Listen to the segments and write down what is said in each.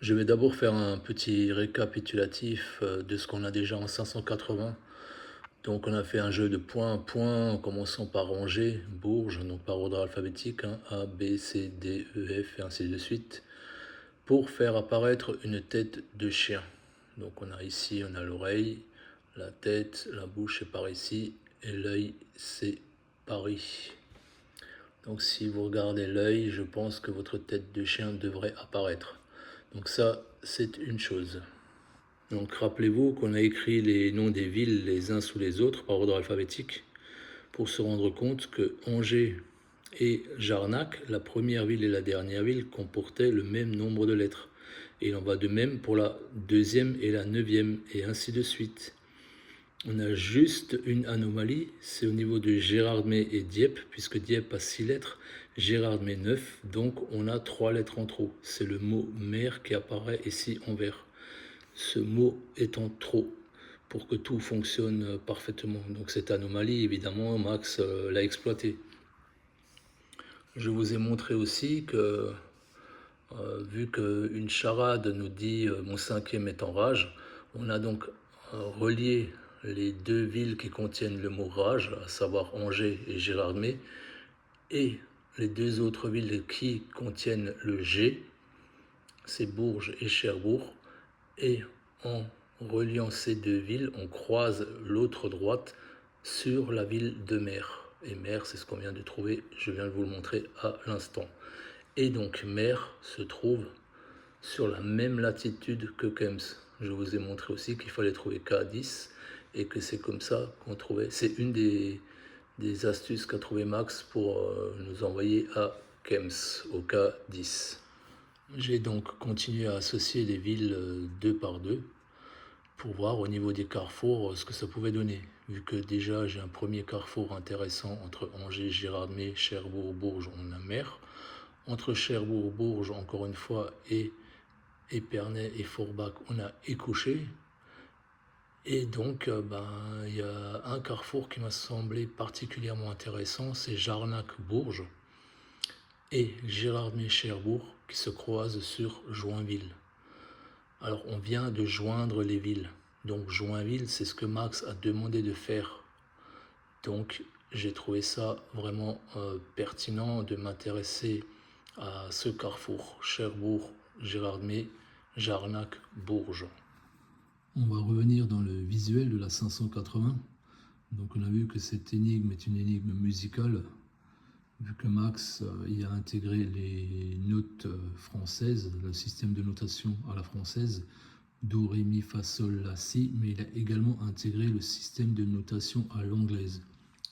Je vais d'abord faire un petit récapitulatif de ce qu'on a déjà en 580. Donc on a fait un jeu de point à point en commençant par Angers, Bourges, donc par ordre alphabétique, hein, A, B, C, D, E, F et ainsi de suite, pour faire apparaître une tête de chien. Donc on a ici, on a l'oreille, la tête, la bouche est par ici, et l'œil c'est Paris. Donc si vous regardez l'œil, je pense que votre tête de chien devrait apparaître. Donc ça, c'est une chose. Donc rappelez-vous qu'on a écrit les noms des villes les uns sous les autres par ordre alphabétique pour se rendre compte que Angers et Jarnac, la première ville et la dernière ville, comportaient le même nombre de lettres. Et il en va de même pour la deuxième et la neuvième, et ainsi de suite. On a juste une anomalie, c'est au niveau de Gérardmer et Dieppe, puisque Dieppe a 6 lettres, Gérardmer 9, donc on a 3 lettres en trop. C'est le mot mer qui apparaît ici en vert. Ce mot est en trop pour que tout fonctionne parfaitement. Donc cette anomalie, évidemment, Max l'a exploitée. Je vous ai montré aussi que, vu qu'une charade nous dit mon cinquième est en rage, on a donc relié les deux villes qui contiennent le mot rage, à savoir Angers et Gérardmer, et les deux autres villes qui contiennent le G, c'est Bourges et Cherbourg, et en reliant ces deux villes, on croise l'autre droite sur la ville de Mer. Et Mer, c'est ce qu'on vient de trouver, je viens de vous le montrer à l'instant. Et donc Mer se trouve sur la même latitude que Kems. Je vous ai montré aussi qu'il fallait trouver K10 et que c'est comme ça qu'on trouvait. C'est une des astuces qu'a trouvé Max pour nous envoyer à Kems, au K10. J'ai donc continué à associer les villes deux par deux pour voir au niveau des carrefours ce que ça pouvait donner. Vu que déjà j'ai un premier carrefour intéressant entre Angers, Gérardmer, Cherbourg, Bourges, on a Mer. Entre Cherbourg, Bourges, encore une fois, et Épernay et Forbach, on a Écouché. Et donc, il y a un carrefour qui m'a semblé particulièrement intéressant, c'est Jarnac-Bourges et Gérardmer-Cherbourg qui se croisent sur Joinville. Alors, on vient de joindre les villes. Donc, Joinville, c'est ce que Max a demandé de faire. Donc, j'ai trouvé ça vraiment pertinent de m'intéresser à ce carrefour, Cherbourg, Gérardmer, Jarnac, Bourges. On va revenir dans le visuel de la 580. Donc on a vu que cette énigme est une énigme musicale, vu que Max y a intégré les notes françaises, le système de notation à la française, Do, Ré, Mi, Fa, Sol, La, Si, mais il a également intégré le système de notation à l'anglaise,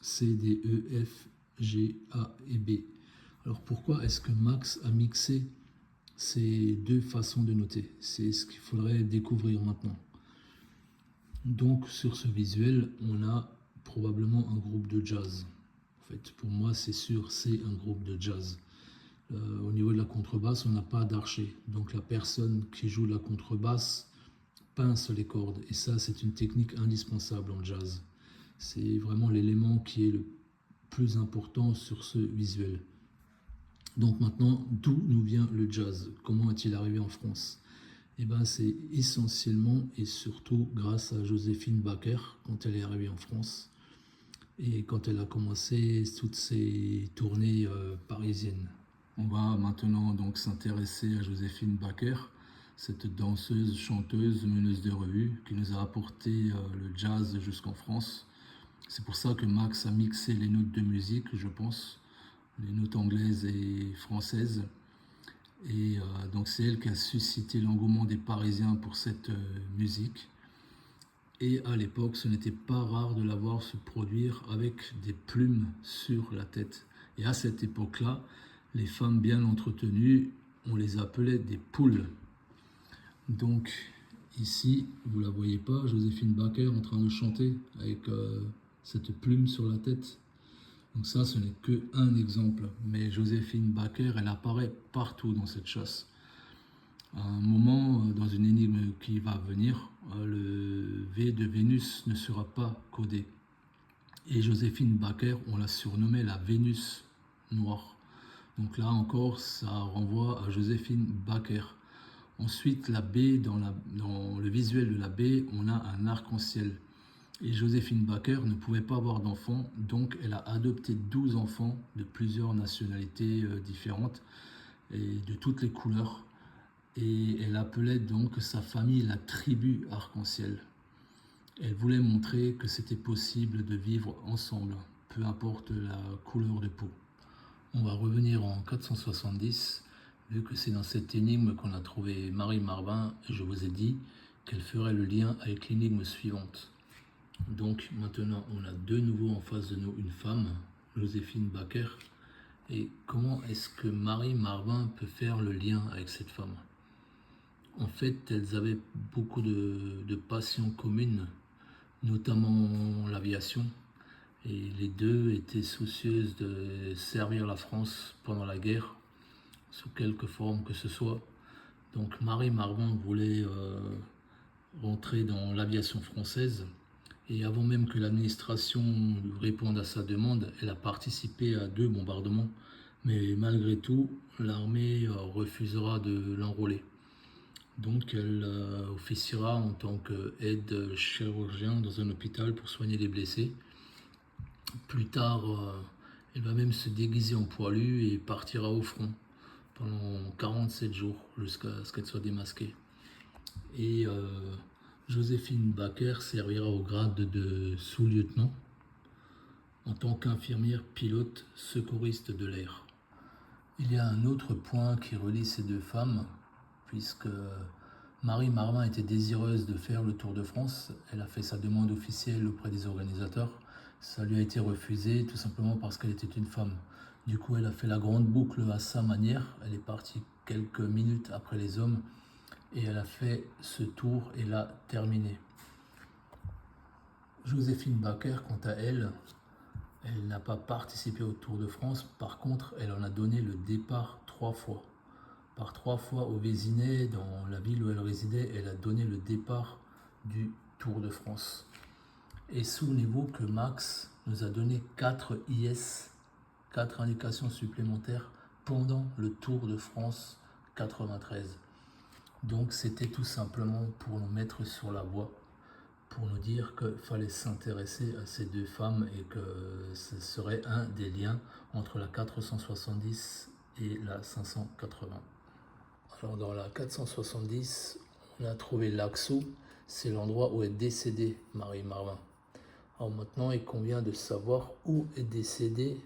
C, D, E, F, G, A et B. Alors pourquoi est-ce que Max a mixé ces deux façons de noter? C'est ce qu'il faudrait découvrir maintenant. Donc sur ce visuel, on a probablement un groupe de jazz. En fait, pour moi, c'est sûr, c'est un groupe de jazz. Au niveau de la contrebasse, on n'a pas d'archer. Donc la personne qui joue la contrebasse pince les cordes. Et ça, c'est une technique indispensable en jazz. C'est vraiment l'élément qui est le plus important sur ce visuel. Donc maintenant, d'où nous vient le jazz? Comment est-il arrivé en France? Eh ben, c'est essentiellement et surtout grâce à Joséphine Baker quand elle est arrivée en France et quand elle a commencé toutes ses tournées parisiennes. On va maintenant donc s'intéresser à Joséphine Baker, cette danseuse, chanteuse, meneuse de revue qui nous a apporté le jazz jusqu'en France. C'est pour ça que Max a mixé les notes de musique, je pense, les notes anglaises et françaises. Et donc c'est elle qui a suscité l'engouement des Parisiens pour cette musique. Et à l'époque, ce n'était pas rare de la voir se produire avec des plumes sur la tête. Et à cette époque-là, les femmes bien entretenues, on les appelait des poules. Donc ici, vous la voyez pas, Joséphine Baker en train de chanter avec cette plume sur la tête. Donc ça, ce n'est qu'un exemple. Mais Joséphine Baker, elle apparaît partout dans cette chasse. À un moment, dans une énigme qui va venir, le V de Vénus ne sera pas codé. Et Joséphine Baker, on la surnommait la Vénus noire. Donc là encore, ça renvoie à Joséphine Baker. Ensuite, la baie, dans le visuel de la baie, on a un arc-en-ciel. Et Joséphine Baker ne pouvait pas avoir d'enfants, donc elle a adopté 12 enfants de plusieurs nationalités différentes et de toutes les couleurs. Et elle appelait donc sa famille la tribu arc-en-ciel. Elle voulait montrer que c'était possible de vivre ensemble, peu importe la couleur de peau. On va revenir en 470, vu que c'est dans cette énigme qu'on a trouvé Marie Marvin, et je vous ai dit qu'elle ferait le lien avec l'énigme suivante. Donc maintenant, on a de nouveau en face de nous une femme, Joséphine Baker. Et comment est-ce que Marie Marvin peut faire le lien avec cette femme? En fait, elles avaient beaucoup de passions communes, notamment l'aviation. Et les deux étaient soucieuses de servir la France pendant la guerre, sous quelque forme que ce soit. Donc Marie Marvin voulait rentrer dans l'aviation française. Et avant même que l'administration réponde à sa demande, elle a participé à 2 bombardements. Mais malgré tout, l'armée refusera de l'enrôler. Donc elle officiera en tant qu'aide chirurgien dans un hôpital pour soigner les blessés. Plus tard, elle va même se déguiser en poilu et partira au front pendant 47 jours jusqu'à ce qu'elle soit démasquée. Et Joséphine Baker servira au grade de sous-lieutenant en tant qu'infirmière pilote secouriste de l'air. Il y a un autre point qui relie ces deux femmes, puisque Marie Marvin était désireuse de faire le Tour de France. Elle a fait sa demande officielle auprès des organisateurs. Ça lui a été refusé tout simplement parce qu'elle était une femme. Du coup, elle a fait la grande boucle à sa manière. Elle est partie quelques minutes après les hommes et elle a fait ce tour et l'a terminé. Joséphine Baker, quant à elle, elle n'a pas participé au Tour de France. Par contre, elle en a donné le départ 3 fois. Par 3 fois au Vésinet, dans la ville où elle résidait, elle a donné le départ du Tour de France. Et souvenez-vous que Max nous a donné 4 IS, 4 indications supplémentaires pendant le Tour de France 93. Donc c'était tout simplement pour nous mettre sur la voie, pour nous dire qu'il fallait s'intéresser à ces deux femmes et que ce serait un des liens entre la 470 et la 580. Alors dans la 470, on a trouvé Laxou, c'est l'endroit où est décédée Marie Marvin. Alors maintenant, il convient de savoir où est décédée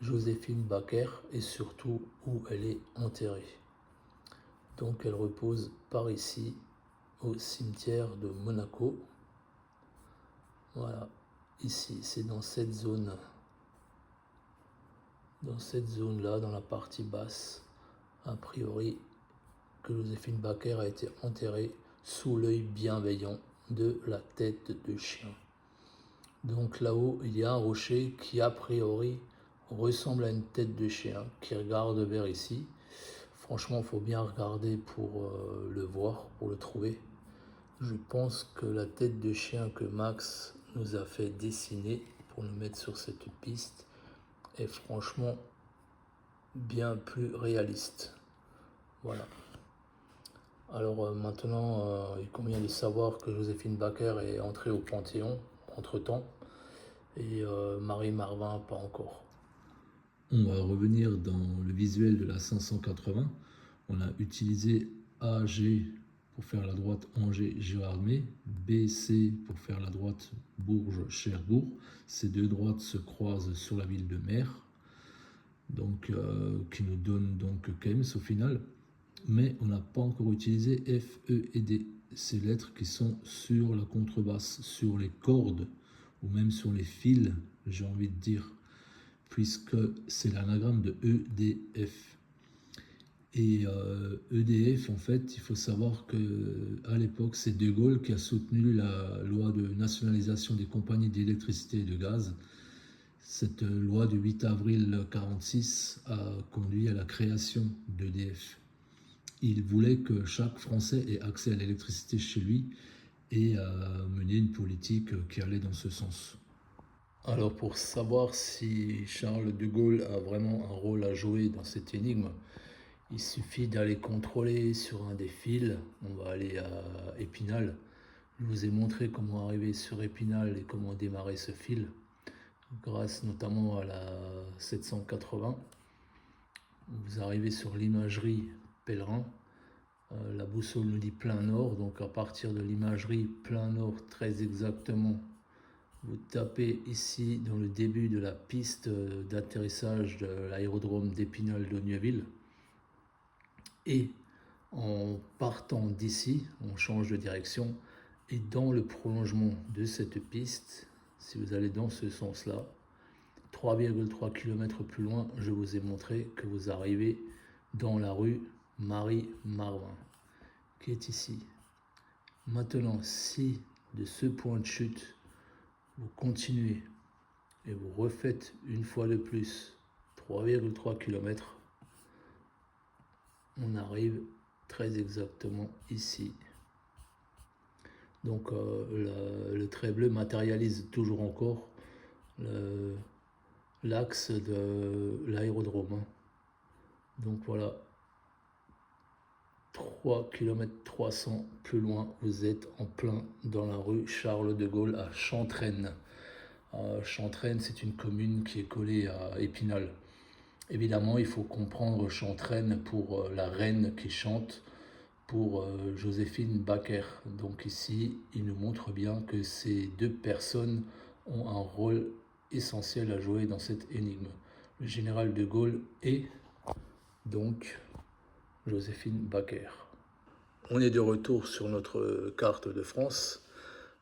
Joséphine Baker et surtout où elle est enterrée. Donc elle repose par ici, au cimetière de Monaco. Voilà, ici, c'est dans cette zone. Dans cette zone-là, dans la partie basse, a priori, que Joséphine Baker a été enterrée sous l'œil bienveillant de la tête de chien. Donc là-haut, il y a un rocher qui a priori ressemble à une tête de chien qui regarde vers ici. Franchement, il faut bien regarder pour le voir, pour le trouver. Je pense que la tête de chien que Max nous a fait dessiner pour nous mettre sur cette piste est franchement bien plus réaliste. Voilà. Alors maintenant, il convient de savoir que Joséphine Baker est entrée au Panthéon entre-temps et Marie Marvin pas encore. On va revenir dans le visuel de la 580. On a utilisé AG pour faire la droite Angers-Gérardmer, BC pour faire la droite Bourges-Cherbourg. Ces deux droites se croisent sur la ville de Mer, donc, qui nous donne donc Kems au final. Mais on n'a pas encore utilisé F, E et D, ces lettres qui sont sur la contrebasse, sur les cordes ou même sur les fils, j'ai envie de dire, puisque c'est l'anagramme de EDF. Et EDF, en fait, il faut savoir qu'à l'époque, c'est De Gaulle qui a soutenu la loi de nationalisation des compagnies d'électricité et de gaz. Cette loi du 8 avril 1946 a conduit à la création d'EDF. Il voulait que chaque Français ait accès à l'électricité chez lui et a mené une politique qui allait dans ce sens. Alors pour savoir si Charles de Gaulle a vraiment un rôle à jouer dans cette énigme, Il suffit d'aller contrôler sur un des fils. On va aller à Épinal. Je vous ai montré comment arriver sur Épinal et comment démarrer ce fil, grâce notamment à la 780. Vous arrivez sur l'imagerie Pèlerin. La boussole nous dit plein nord, donc à partir de l'imagerie plein nord très exactement, vous tapez ici dans le début de la piste d'atterrissage de l'aérodrome d'Épinal-Daugneuville. Et en partant d'ici, on change de direction. Et dans le prolongement de cette piste, si vous allez dans ce sens-là, 3,3 km plus loin, je vous ai montré que vous arrivez dans la rue Marie-Marvin, qui est ici. Maintenant, si de ce point de chute, vous continuez et vous refaites une fois de plus 3,3 km, on arrive très exactement ici. Donc le trait bleu matérialise toujours encore l'axe de l'aérodrome. Donc voilà, 3 km 300 plus loin, vous êtes en plein dans la rue Charles de Gaulle à Chantraine. Chantraine, c'est une commune qui est collée à Épinal. Évidemment, il faut comprendre Chantraine pour la reine qui chante, pour Joséphine Baker. Donc ici, il nous montre bien que ces deux personnes ont un rôle essentiel à jouer dans cette énigme. Le général de Gaulle et donc Joséphine Baker. On est de retour sur notre carte de France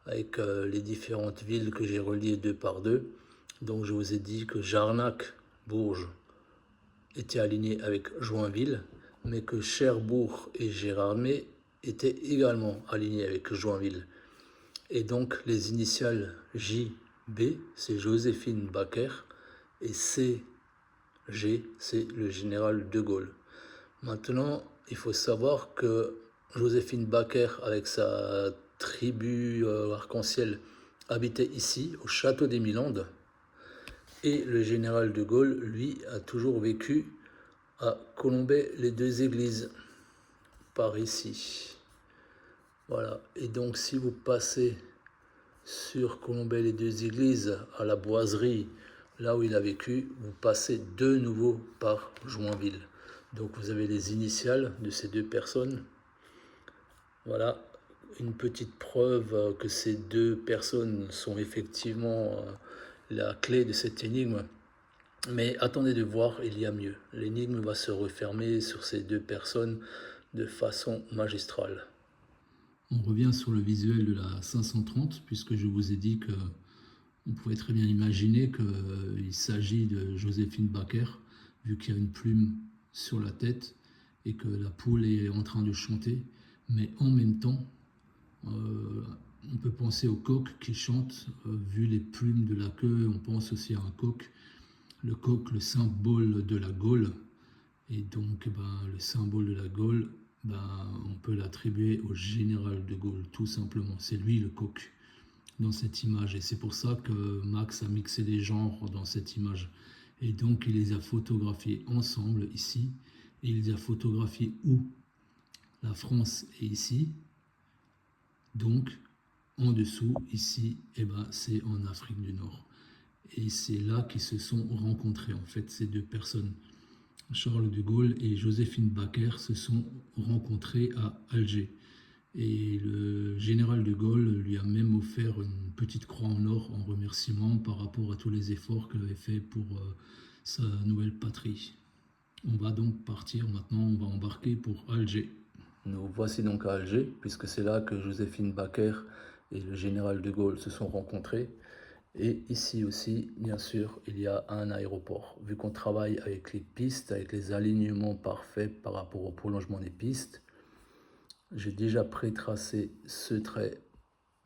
avec les différentes villes que j'ai reliées deux par deux. Donc je vous ai dit que Jarnac, Bourges, était aligné avec Joinville, mais que Cherbourg et Gérardmer étaient également alignés avec Joinville. Et donc les initiales JB, c'est Joséphine Baker, et CG, c'est le général de Gaulle. Maintenant, il faut savoir que Joséphine Baker, avec sa tribu arc-en-ciel, habitait ici, au château des Milandes. Et le général de Gaulle, lui, a toujours vécu à Colombey-les-Deux-Églises, par ici. Voilà. Et donc, si vous passez sur Colombey-les-Deux-Églises, à la Boiserie, là où il a vécu, vous passez de nouveau par Joinville. Donc, vous avez les initiales de ces deux personnes. Voilà. Une petite preuve que ces deux personnes sont effectivement la clé de cette énigme. Mais attendez de voir, il y a mieux. L'énigme va se refermer sur ces deux personnes de façon magistrale. On revient sur le visuel de la 530, puisque je vous ai dit que on pouvait très bien imaginer qu'il s'agit de Joséphine Baker, vu qu'il y a une plume sur la tête et que la poule est en train de chanter. Mais en même temps, on peut penser au coq qui chante, vu les plumes de la queue, on pense aussi à un coq. Le coq, le symbole de la Gaule, et donc le symbole de la Gaule, on peut l'attribuer au général de Gaulle, tout simplement. C'est lui le coq dans cette image, et c'est pour ça que Max a mixé les genres dans cette image. Et donc il les a photographiés ensemble ici, et il les a photographiés où la France est ici, donc en dessous, ici, c'est en Afrique du Nord. Et c'est là qu'ils se sont rencontrés, en fait, ces deux personnes. Charles de Gaulle et Joséphine Baker se sont rencontrés à Alger. Et le général de Gaulle lui a même offert une petite croix en or en remerciement par rapport à tous les efforts qu'il avait fait pour sa nouvelle patrie. On va donc partir maintenant, on va embarquer pour Alger. Nous voici donc à Alger, puisque c'est là que Joséphine Baker et le général de Gaulle se sont rencontrés. Et ici aussi, bien sûr, il y a un aéroport. Vu qu'on travaille avec les pistes, avec les alignements parfaits par rapport au prolongement des pistes, j'ai déjà pré-tracé ce trait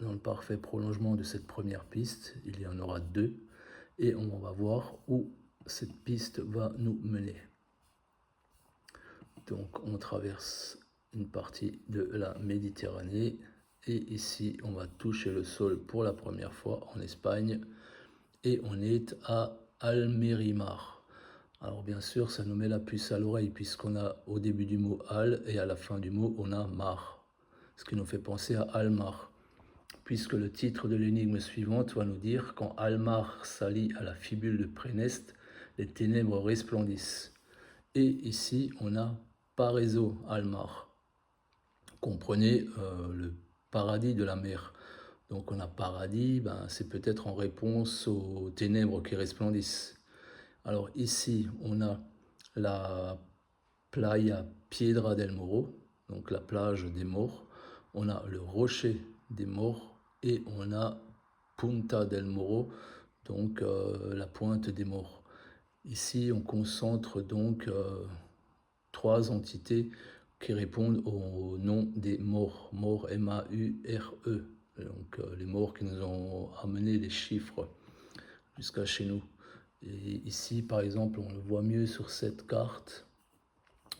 dans le parfait prolongement de cette première piste. Il y en aura deux. Et on va voir où cette piste va nous mener. Donc on traverse une partie de la Méditerranée. Et ici, on va toucher le sol pour la première fois en Espagne. Et on est à Almerimar. Alors bien sûr, ça nous met la puce à l'oreille puisqu'on a au début du mot Al et à la fin du mot on a Mar, ce qui nous fait penser à Almar, puisque le titre de l'énigme suivante va nous dire quand Almar s'allie à la fibule de Prénest, les ténèbres resplendissent. Et ici on a Parézo Almar. Comprenez le paradis de la mer. Donc on a paradis, c'est peut-être en réponse aux ténèbres qui resplendissent. Alors ici, on a la playa Piedra del Moro, donc la plage des morts. On a le rocher des morts et on a Punta del Moro, donc la pointe des morts. Ici, on concentre donc trois entités qui répondent au nom des morts, morts M-A-U-R-E, donc les morts qui nous ont amené les chiffres jusqu'à chez nous. Et ici, par exemple, on le voit mieux sur cette carte,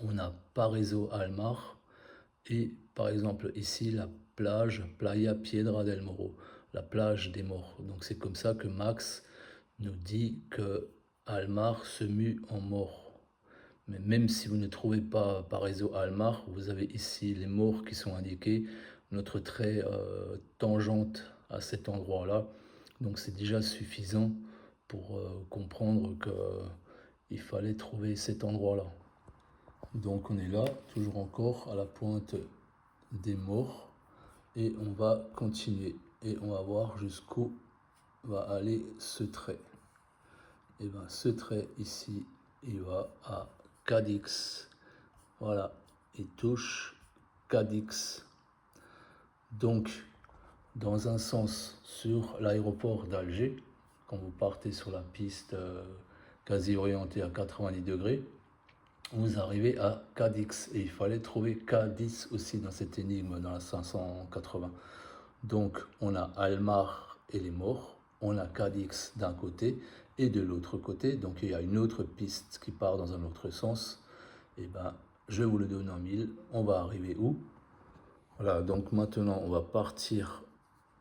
on a Parézo Almar et par exemple ici la plage Playa Piedra del Moro, la plage des morts. Donc c'est comme ça que Max nous dit que Almar se mue en mort. Mais même si vous ne trouvez pas Parézo Almar, vous avez ici les morts qui sont indiqués, notre trait tangente à cet endroit-là. Donc c'est déjà suffisant pour comprendre qu'il fallait trouver cet endroit-là. Donc on est là, toujours encore à la pointe des morts, et on va continuer. Et on va voir jusqu'où va aller ce trait. Et bien ce trait ici, il va à Cadix. Voilà, il touche Cadix. Donc, dans un sens sur l'aéroport d'Alger, quand vous partez sur la piste quasi orientée à 90 degrés, vous arrivez à Cadix. Et il fallait trouver Cadiz aussi dans cette énigme, dans la 580. Donc, on a Almar et les morts, on a Cadix d'un côté et de l'autre côté. Donc, il y a une autre piste qui part dans un autre sens. Et je vous le donne en mille. On va arriver où? Voilà, donc maintenant, on va partir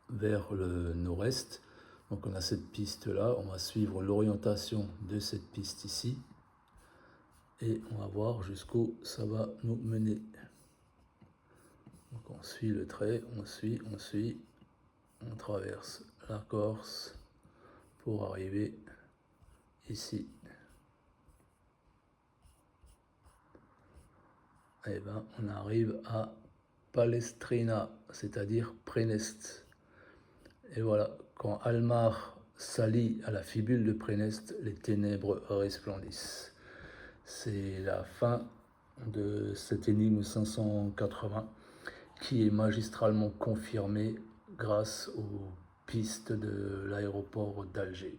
vers le nord-est. Donc, on a cette piste-là. On va suivre l'orientation de cette piste ici. Et on va voir jusqu'où ça va nous mener. Donc, on suit le trait, on suit. On traverse la Corse pour arriver ici. Et on arrive à Palestrina, c'est-à-dire Prénest. Et voilà, quand Almar s'allie à la fibule de Prénest, les ténèbres resplendissent. C'est la fin de cette énigme 580 qui est magistralement confirmée grâce aux pistes de l'aéroport d'Alger.